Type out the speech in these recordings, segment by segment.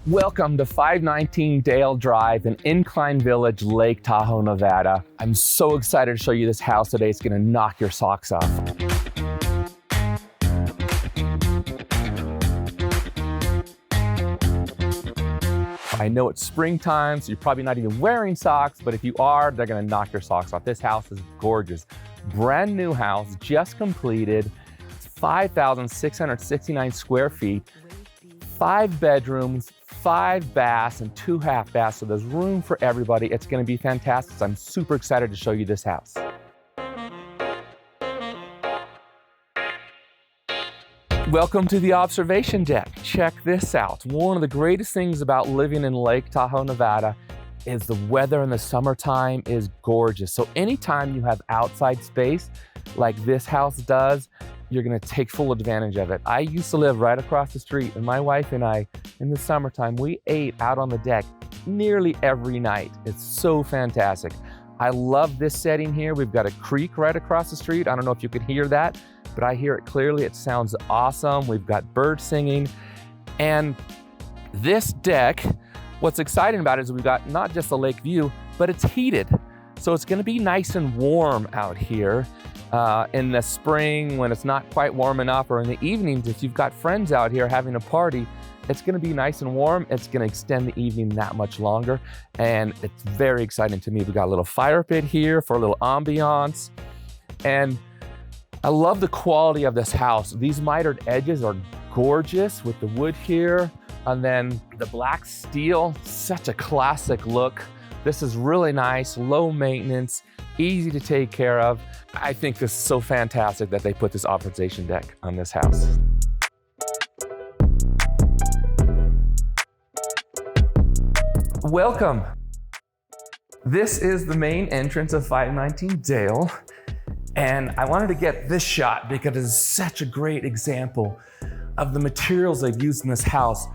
Welcome to 519 Dale Drive in Incline Village, Lake Tahoe, Nevada. I'm so excited to show you this house today. It's gonna knock your socks off. I know it's springtime, so you're probably not even wearing socks, but if you are, they're gonna knock your socks off. This house is gorgeous. Brand new house, just completed. 5,669 square feet, 5 bedrooms, 5 baths, and 2 half baths, so there's room for everybody. It's gonna be fantastic. So I'm super excited to show you this house. Welcome to the observation deck. Check this out. One of the greatest things about living in Lake Tahoe, Nevada is the weather in the summertime is gorgeous. So anytime you have outside space like this house does, you're gonna take full advantage of it. I used to live right across the street, and my wife and I, in the summertime, we ate out on the deck nearly every night. It's so fantastic. I love this setting here. We've got a creek right across the street. I don't know if you could hear that, but I hear it clearly. It sounds awesome. We've got birds singing. And this deck, what's exciting about it is we've got not just a lake view, but it's heated. So it's gonna be nice and warm out here. In the spring when it's not quite warm enough, or in the evenings if you've got friends out here having a party, it's gonna be nice and warm. It's gonna extend the evening that much longer, and it's very exciting to me. We've got a little fire pit here for a little ambiance, and I love the quality of this house. These mitered edges are gorgeous with the wood here, and then the black steel, such a classic look. This is really nice, low maintenance, easy to take care of. I think this is so fantastic that they put this observation deck on this house. Welcome. This is the main entrance of 519 Dale, and I wanted to get this shot because it's such a great example of the materials they've used in this house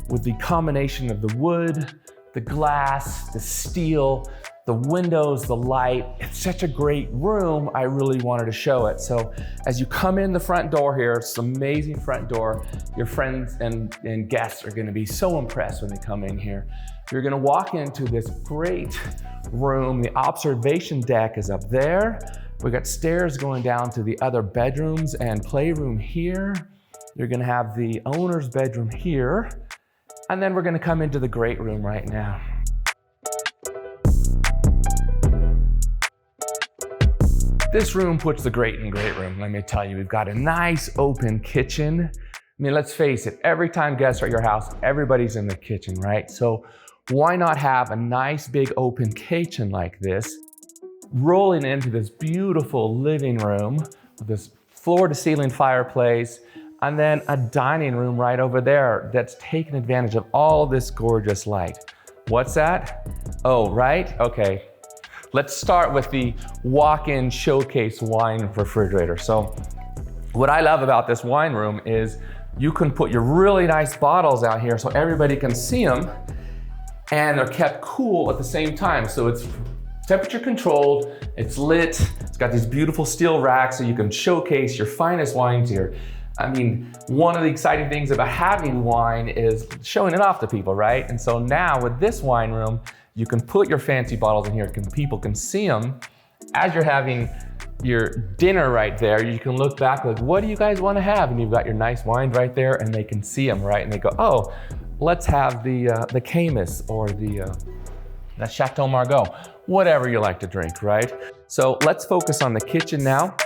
with the combination of the wood, the glass, the steel, the windows, the light. It's such a great room, I really wanted to show it. So as you come in the front door here, it's an amazing front door. Your friends and guests are gonna be so impressed when they come in here. You're gonna walk into this great room. The observation deck is up there. We've got stairs going down to the other bedrooms and playroom here. You're gonna have the owner's bedroom here. And then we're gonna come into the great room right now. This room puts the great in great room, let me tell you. We've got a nice open kitchen. I mean, let's face it, every time guests are at your house, everybody's in the kitchen, right? So why not have a nice big open kitchen like this, rolling into this beautiful living room with this floor to ceiling fireplace, and then a dining room right over there that's taking advantage of all this gorgeous light. What's that? Oh, right? Okay. Let's start with the walk-in showcase wine refrigerator. So what I love about this wine room is you can put your really nice bottles out here so everybody can see them, and they're kept cool at the same time. So it's temperature controlled, it's lit, it's got these beautiful steel racks so you can showcase your finest wines here. I mean, one of the exciting things about having wine is showing it off to people, right? And so now with this wine room, you can put your fancy bottles in here, people can see them. As you're having your dinner right there, you can look back like, what do you guys want to have? And you've got your nice wine right there, and they can see them, right? And they go, oh, let's have the Camus or the Chateau Margaux, whatever you like to drink, right? So let's focus on the kitchen now.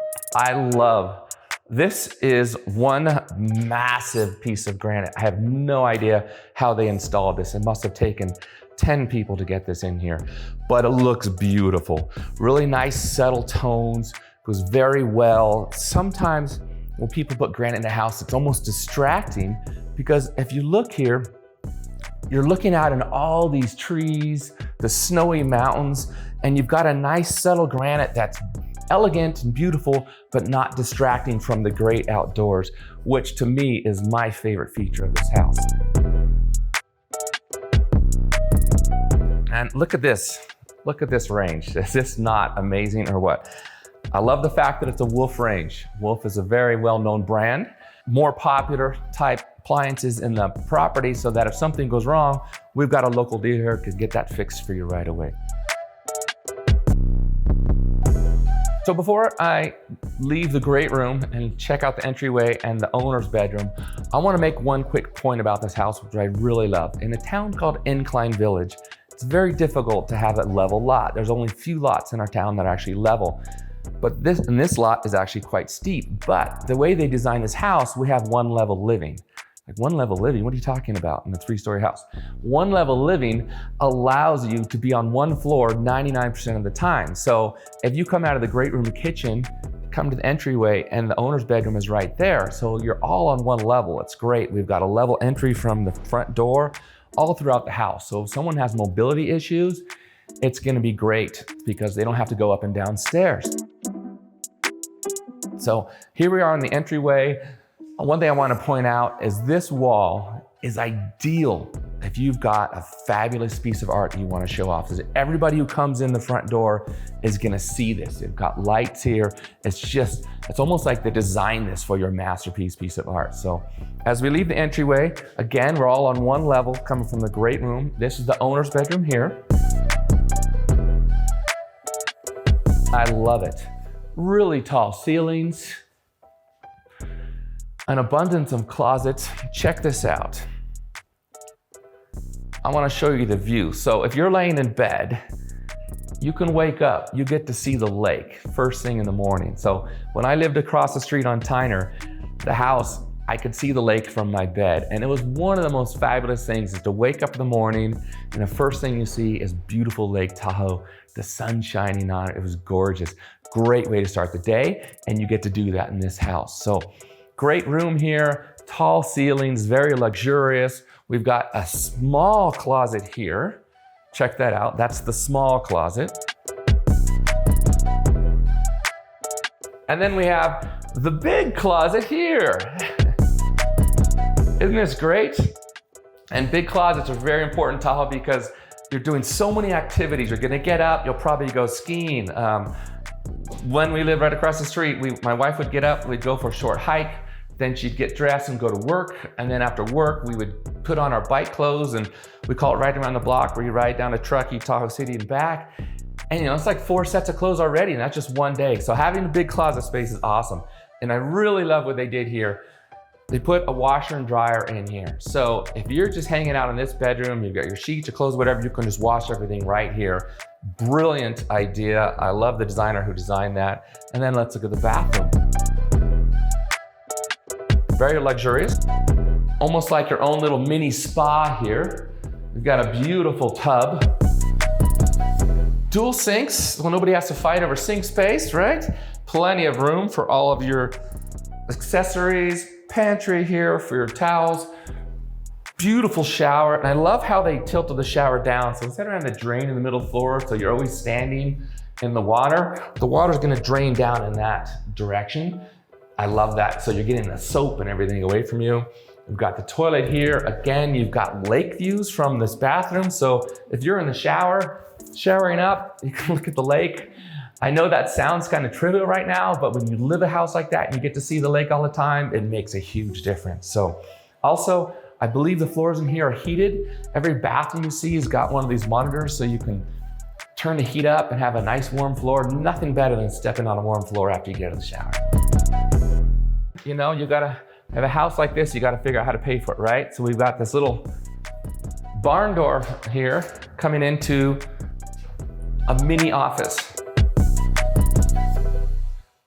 This is one massive piece of granite. I have no idea how they installed this. It must have taken 10 people to get this in here, but it looks beautiful. Really nice subtle tones, goes very well. Sometimes when people put granite in a house, it's almost distracting because if you look here, you're looking out in all these trees, the snowy mountains, and you've got a nice subtle granite that's elegant and beautiful, but not distracting from the great outdoors, which to me is my favorite feature of this house. And look at this range. Is this not amazing or what? I love the fact that it's a Wolf range. Wolf is a very well-known brand, more popular type appliances in the property so that if something goes wrong, we've got a local dealer who can get that fixed for you right away. So before I leave the great room and check out the entryway and the owner's bedroom, I want to make one quick point about this house, which I really love. In a town called Incline Village, it's very difficult to have a level lot. There's only a few lots in our town that are actually level. But this lot is actually quite steep. But the way they designed this house, we have one level living. Like one level living, what are you talking about in a 3-story house? One level living allows you to be on one floor 99% of the time. So if you come out of the great room and kitchen, come to the entryway and the owner's bedroom is right there. So you're all on one level. It's great. We've got a level entry from the front door all throughout the house. So if someone has mobility issues, it's gonna be great because they don't have to go up and down stairs. So here we are in the entryway. One thing I want to point out is this wall is ideal if you've got a fabulous piece of art that you want to show off. Because everybody who comes in the front door is going to see this. They've got lights here. It's almost like they designed this for your masterpiece piece of art. So as we leave the entryway, again, we're all on one level coming from the great room. This is the owner's bedroom here. I love it. Really tall ceilings. An abundance of closets. Check this out. I want to show you the view. So if you're laying in bed, you can wake up, you get to see the lake first thing in the morning. So when I lived across the street on Tyner, the house, I could see the lake from my bed. And it was one of the most fabulous things is to wake up in the morning and the first thing you see is beautiful Lake Tahoe, the sun shining on it. It was gorgeous. Great way to start the day. And you get to do that in this house. So great room here, tall ceilings, very luxurious. We've got a small closet here. Check that out, that's the small closet. And then we have the big closet here. Isn't this great? And big closets are very important in Tahoe because you're doing so many activities. You're gonna get up, you'll probably go skiing. When we lived right across the street, my wife would get up, we'd go for a short hike, then she'd get dressed and go to work. And then after work, we would put on our bike clothes and we call it riding around the block where you ride down to Truckee, Tahoe City and back. And it's like 4 sets of clothes already and that's just one day. So having a big closet space is awesome. And I really love what they did here. They put a washer and dryer in here. So if you're just hanging out in this bedroom, you've got your sheets, your clothes, whatever, you can just wash everything right here. Brilliant idea. I love the designer who designed that. And then let's look at the bathroom. Very luxurious, almost like your own little mini spa here. We've got a beautiful tub. Dual sinks, so nobody has to fight over sink space, right? Plenty of room for all of your accessories, pantry here for your towels. Beautiful shower, and I love how they tilted the shower down. So instead of having the drain in the middle floor, so you're always standing in the water's gonna drain down in that direction. I love that. So you're getting the soap and everything away from you. We've got the toilet here. Again, you've got lake views from this bathroom. So if you're in the shower, showering up, you can look at the lake. I know that sounds kind of trivial right now, but when you live a house like that and you get to see the lake all the time, it makes a huge difference. So also, I believe the floors in here are heated. Every bathroom you see has got one of these monitors so you can turn the heat up and have a nice warm floor. Nothing better than stepping on a warm floor after you get out of the shower. You gotta have a house like this, you gotta figure out how to pay for it, right? So we've got this little barn door here coming into a mini office.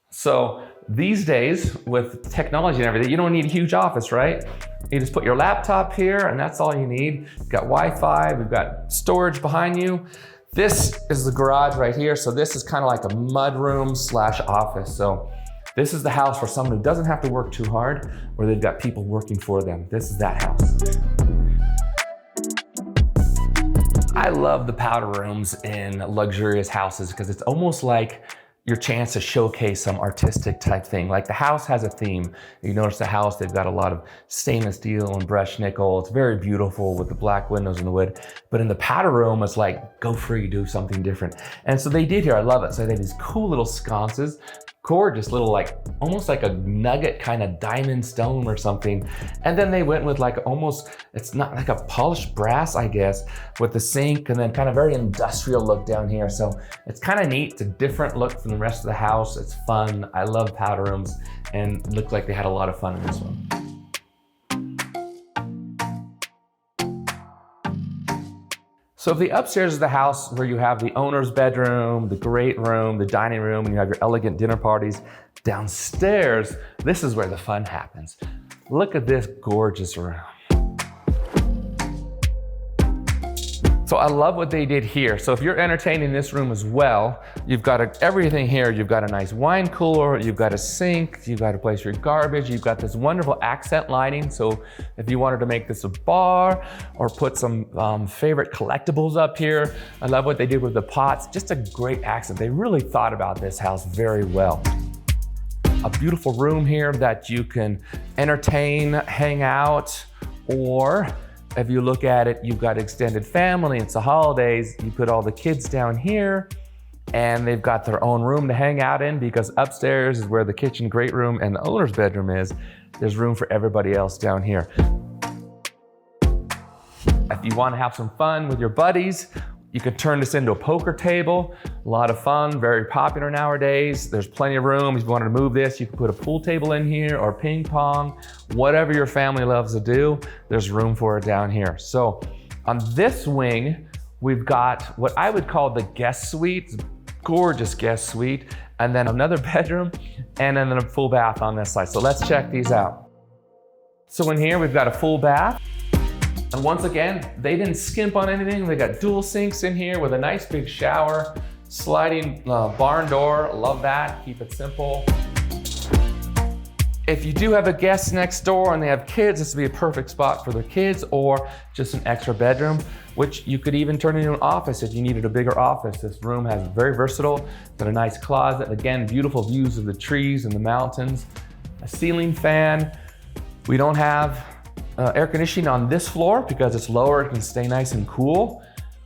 So these days with technology and everything, you don't need a huge office, right? You just put your laptop here and that's all you need. You've got Wi-Fi, we've got storage behind you. This is the garage right here. So this is kind of like a mudroom / office. So this is the house for someone who doesn't have to work too hard or they've got people working for them. This is that house. I love the powder rooms in luxurious houses because it's almost like your chance to showcase some artistic type thing. Like the house has a theme. You notice the house, they've got a lot of stainless steel and brushed nickel. It's very beautiful with the black windows and the wood. But in the powder room, it's like, go free, do something different. And so they did here, I love it. So they have these cool little sconces, gorgeous little, like almost like a nugget kind of diamond stone or something. And then they went with like almost, it's not like a polished brass, I guess, with the sink, and then kind of very industrial look down here. So it's kind of neat. It's a different look from the rest of the house. It's fun. I love powder rooms, and it looked like they had a lot of fun in this one. So the upstairs of the house, where you have the owner's bedroom, the great room, the dining room, and you have your elegant dinner parties. Downstairs, this is where the fun happens. Look at this gorgeous room. So I love what they did here. So if you're entertaining this room as well, you've got everything here. You've got a nice wine cooler, you've got a sink, you've got a place for your garbage, you've got this wonderful accent lighting. So if you wanted to make this a bar or put some favorite collectibles up here, I love what they did with the pots. Just a great accent. They really thought about this house very well. A beautiful room here that you can entertain, hang out, or if you look at it, you've got extended family, it's the holidays, you put all the kids down here, and they've got their own room to hang out in, because upstairs is where the kitchen, great room, and the owner's bedroom is. There's room for everybody else down here. If you want to have some fun with your buddies, you can turn this into a poker table. A lot of fun, very popular nowadays. There's plenty of room. If you wanted to move this, you can put a pool table in here, or ping pong, whatever your family loves to do, there's room for it down here. So on this wing, we've got what I would call the guest suite, gorgeous guest suite, and then another bedroom, and then a full bath on this side. So let's check these out. So in here, we've got a full bath. And once again, they didn't skimp on anything. They got dual sinks in here with a nice big shower, sliding barn door. Love that, keep it simple. If you do have a guest next door and they have kids, this would be a perfect spot for their kids, or just an extra bedroom, which you could even turn into an office if you needed a bigger office. This room has very versatile, got a nice closet. Again, beautiful views of the trees and the mountains. A ceiling fan. We don't have air conditioning on this floor because it's lower, it can stay nice and cool.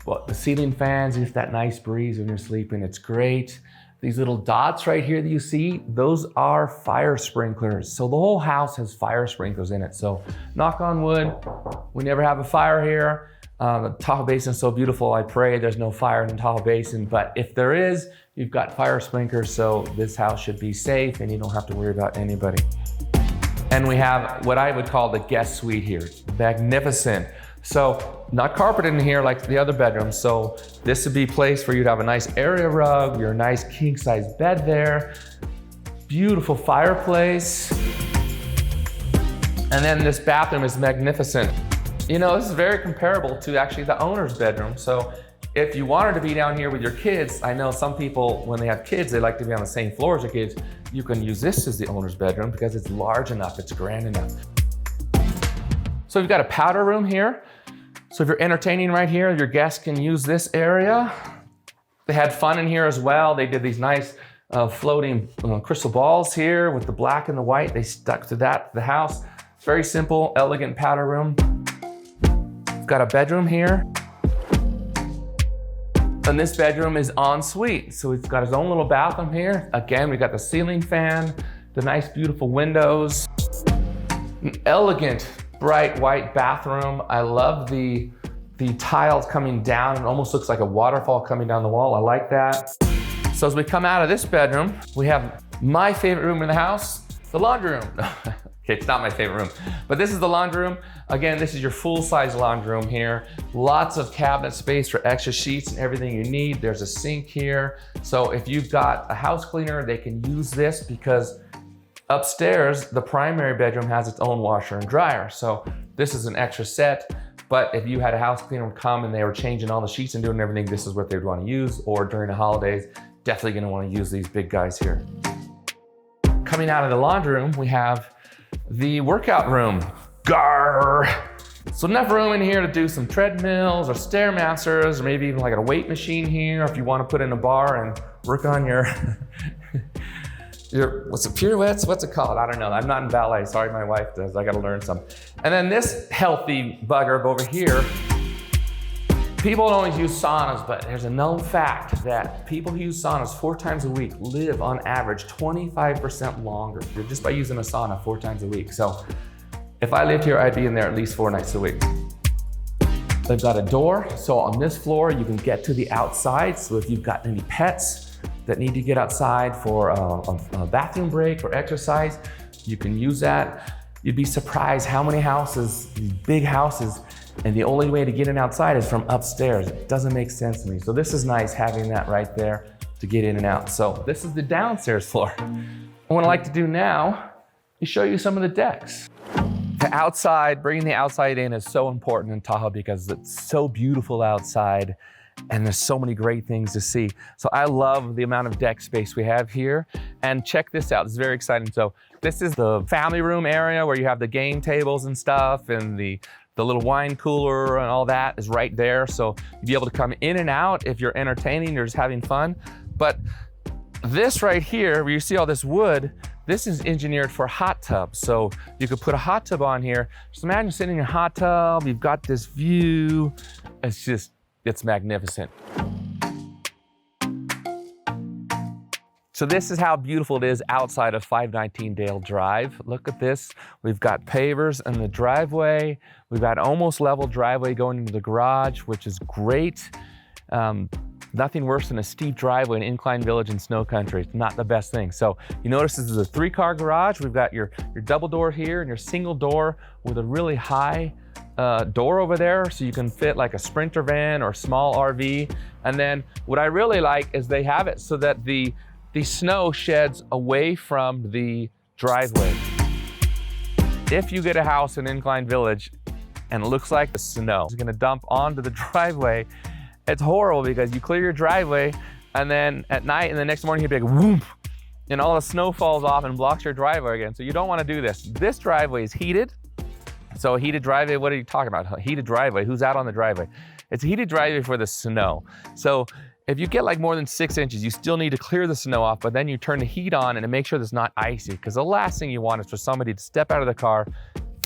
But the ceiling fans, just that nice breeze when you're sleeping, it's great. These little dots right here that you see, those are fire sprinklers. So the whole house has fire sprinklers in it. So knock on wood, we never have a fire here. The Tahoe Basin is so beautiful, I pray there's no fire in the Tahoe Basin, but if there is, you've got fire sprinklers, so this house should be safe and you don't have to worry about anybody. And we have what I would call the guest suite here. Magnificent. So not carpeted in here like the other bedrooms. So this would be a place where you'd have a nice area rug, your nice king size bed there, beautiful fireplace. And then this bathroom is magnificent. You know, this is very comparable to actually the owner's bedroom. So if you wanted to be down here with your kids, I know some people, when they have kids, they like to be on the same floor as their kids. You can use this as the owner's bedroom because it's large enough, it's grand enough. So we've got a powder room here. So if you're entertaining right here, your guests can use this area. They had fun in here as well. They did these nice floating crystal balls here with the black and the white. They stuck to that, the house. Very simple, elegant powder room. We've got a bedroom here. And this bedroom is en suite. So it's got his own little bathroom here. Again, we got the ceiling fan, the nice beautiful windows. An elegant, bright white bathroom. I love the tiles coming down. It almost looks like a waterfall coming down the wall. I like that. So as we come out of this bedroom, we have my favorite room in the house, the laundry room. Okay, it's not my favorite room, but this is the laundry room. Again, this is your full-size laundry room here. Lots of cabinet space for extra sheets and everything you need. There's a sink here. So if you've got a house cleaner, they can use this because upstairs, the primary bedroom has its own washer and dryer. So this is an extra set, but if you had a house cleaner come and they were changing all the sheets and doing everything, this is what they'd want to use, or during the holidays, definitely gonna want to use these big guys here. Coming out of the laundry room, we have the workout room. Garr! So enough room in here to do some treadmills or Stairmasters, or maybe even like a weight machine here if you want to put in a bar and work on your, what's it, pirouettes? What's it called? I don't know. I'm not in ballet. Sorry, my wife does. I got to learn some. And then this healthy bugger over here People don't always use saunas, but there's a known fact that people who use saunas 4 times a week live on average 25% longer just by using a sauna 4 times a week. So if I lived here, I'd be in there at least 4 nights a week. They've got a door, so on this floor you can get to the outside. So if you've got any pets that need to get outside for a bathroom break or exercise, you can use that. You'd be surprised how many houses, these big houses, and the only way to get in outside is from upstairs. It doesn't make sense to me. So this is nice having that right there to get in and out. So this is the downstairs floor. What I like to do now is show you some of the decks. The outside, bringing the outside in is so important in Tahoe because it's so beautiful outside and there's so many great things to see. So I love the amount of deck space we have here. And check this out, it's very exciting. So this is the family room area where you have the game tables and stuff, and the little wine cooler and all that is right there. So you'll be able to come in and out if you're entertaining or just having fun. But this right here, where you see all this wood, this is engineered for hot tubs. So you could put a hot tub on here. Just imagine sitting in a hot tub, you've got this view. It's magnificent. So this is how beautiful it is outside of 519 Dale Drive. Look at this. We've got pavers in the driveway. We've got almost level driveway going into the garage, which is great. Nothing worse than a steep driveway in Incline Village in snow country. It's not the best thing. So you notice this is a 3-car garage. We've got your double door here and your single door with a really high door over there, so you can fit like a Sprinter van or small RV. And then what I really like is they have it so that the snow sheds away from the driveway. If you get a house in Incline Village and it looks like the snow is gonna dump onto the driveway, it's horrible because you clear your driveway and then at night and the next morning you'd be like, whoop, and all the snow falls off and blocks your driveway again. So you don't wanna do this. This driveway is heated. So a heated driveway, what are you talking about? A heated driveway, who's out on the driveway? It's a heated driveway for the snow. So if you get like more than 6 inches, you still need to clear the snow off, but then you turn the heat on and to make sure it's not icy, because the last thing you want is for somebody to step out of the car,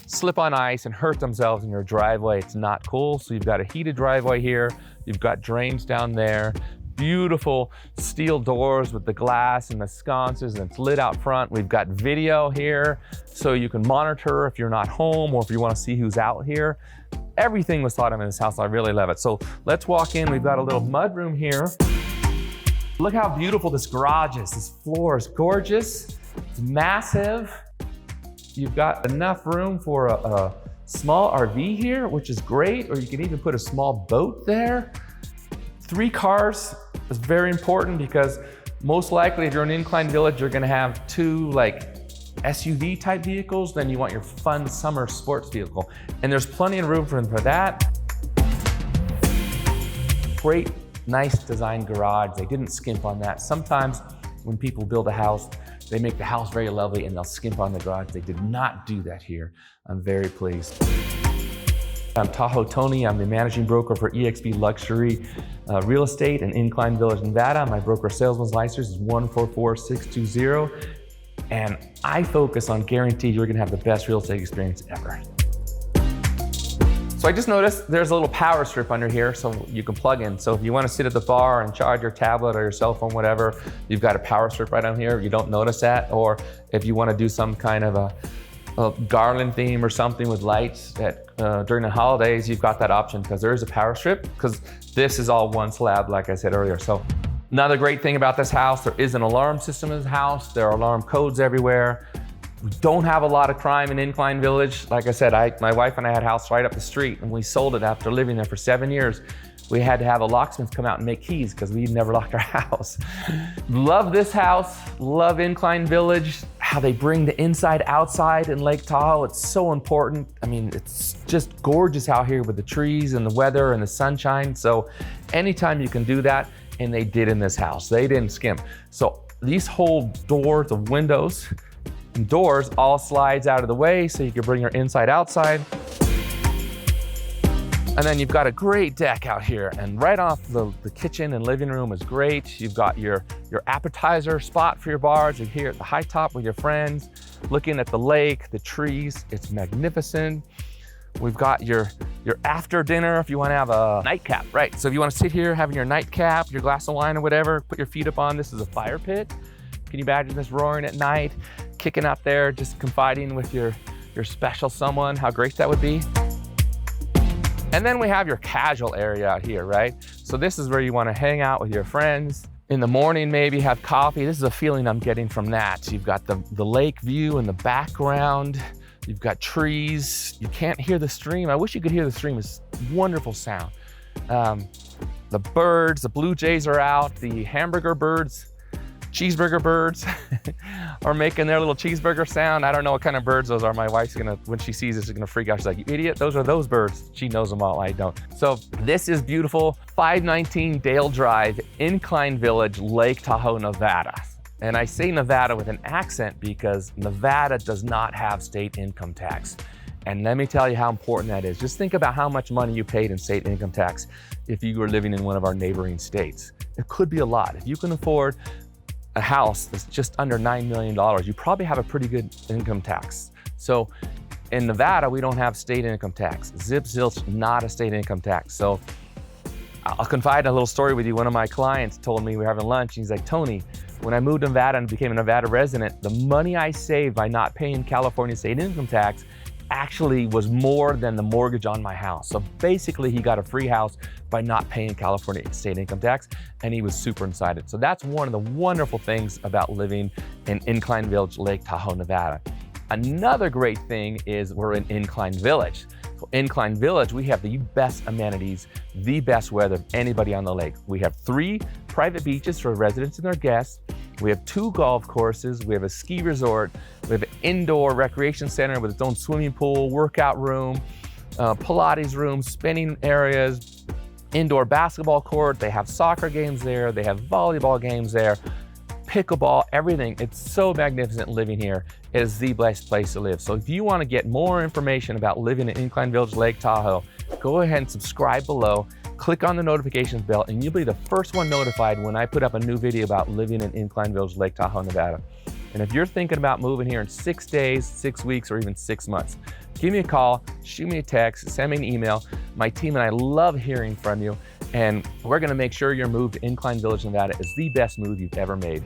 slip on ice and hurt themselves in your driveway. It's not cool. So you've got a heated driveway here. You've got drains down there. Beautiful steel doors with the glass and the sconces, and it's lit out front. We've got video here, so you can monitor if you're not home or if you want to see who's out here. Everything was thought of in this house. I really love it. So let's walk in. We've got a little mud room here. Look how beautiful this garage is. This floor is gorgeous. It's massive. You've got enough room for a small RV here, which is great, or you can even put a small boat there. 3 cars is very important because most likely if you're in Incline Village, you're gonna have 2 like SUV type vehicles, then you want your fun summer sports vehicle. And there's plenty of room for that. Great, nice designed garage. They didn't skimp on that. Sometimes when people build a house, they make the house very lovely and they'll skimp on the garage. They did not do that here. I'm very pleased. I'm Tahoe Tony. I'm the managing broker for eXp Luxury Real Estate in Incline Village, Nevada. My broker salesman's license is 144620. And I focus on guaranteed you're gonna have the best real estate experience ever. So I just noticed there's a little power strip under here so you can plug in. So if you wanna sit at the bar and charge your tablet or your cell phone, whatever, you've got a power strip right on here. You don't notice that. Or if you wanna do some kind of a garland theme or something with lights during the holidays, you've got that option because there is a power strip, because this is all one slab, like I said earlier. So another great thing about this house, there is an alarm system in this house. There are alarm codes everywhere. We don't have a lot of crime in Incline Village. Like I said, my wife and I had a house right up the street and we sold it after living there for 7 years. We had to have a locksmith come out and make keys because we never locked our house. Love this house, love Incline Village, how they bring the inside outside in Lake Tahoe. It's so important. I mean, it's just gorgeous out here with the trees and the weather and the sunshine. So anytime you can do that, and they did in this house. They didn't skimp. So these whole doors, the windows and doors all slides out of the way so you can bring your inside outside. And then you've got a great deck out here, and right off the kitchen and living room is great. You've got your appetizer spot for your bars. You're here at the high top with your friends, looking at the lake, the trees. It's magnificent. We've got your after dinner if you want to have a nightcap, right? So if you want to sit here having your nightcap, your glass of wine or whatever, put your feet up on, this is a fire pit. Can you imagine this roaring at night, kicking out there, just confiding with your special someone, how great that would be? And then we have your casual area out here, right? So this is where you want to hang out with your friends. In the morning, maybe have coffee. This is a feeling I'm getting from that. So you've got the lake view in the background. You've got trees. You can't hear the stream. I wish you could hear the stream. It's wonderful sound. The birds, the blue jays are out. The hamburger birds, cheeseburger birds are making their little cheeseburger sound. I don't know what kind of birds those are. My wife's gonna, when she sees this, she's gonna freak out. She's like, you idiot, those are those birds. She knows them all, I don't. So this is beautiful. 519 Dale Drive, Incline Village, Lake Tahoe, Nevada. And I say Nevada with an accent because Nevada does not have state income tax. And let me tell you how important that is. Just think about how much money you paid in state income tax if you were living in one of our neighboring states. It could be a lot. If you can afford a house that's just under $9 million, you probably have a pretty good income tax. So in Nevada, we don't have state income tax. Zip zilch, not a state income tax. So I'll confide a little story with you. One of my clients told me, we were having lunch, he's like, Tony, when I moved to Nevada and became a Nevada resident, the money I saved by not paying California state income tax actually was more than the mortgage on my house. So basically he got a free house by not paying California state income tax, and he was super excited. So that's one of the wonderful things about living in Incline Village, Lake Tahoe, Nevada. Another great thing is we're in Incline Village. So Incline Village, we have the best amenities, the best weather of anybody on the lake. We have 3 private beaches for residents and their guests. We have 2 golf courses. We have a ski resort. We have an indoor recreation center with its own swimming pool, workout room, Pilates room, spinning areas, indoor basketball court. They have soccer games there. They have volleyball games there, pickleball, everything. It's so magnificent living here. It is the best place to live. So if you want to get more information about living in Incline Village, Lake Tahoe, go ahead and subscribe below. Click on the notifications bell and you'll be the first one notified when I put up a new video about living in Incline Village, Lake Tahoe, Nevada. And if you're thinking about moving here in 6 days, 6 weeks, or even 6 months, give me a call, shoot me a text, send me an email. My team and I love hearing from you. And we're gonna make sure your move to Incline Village, Nevada is the best move you've ever made.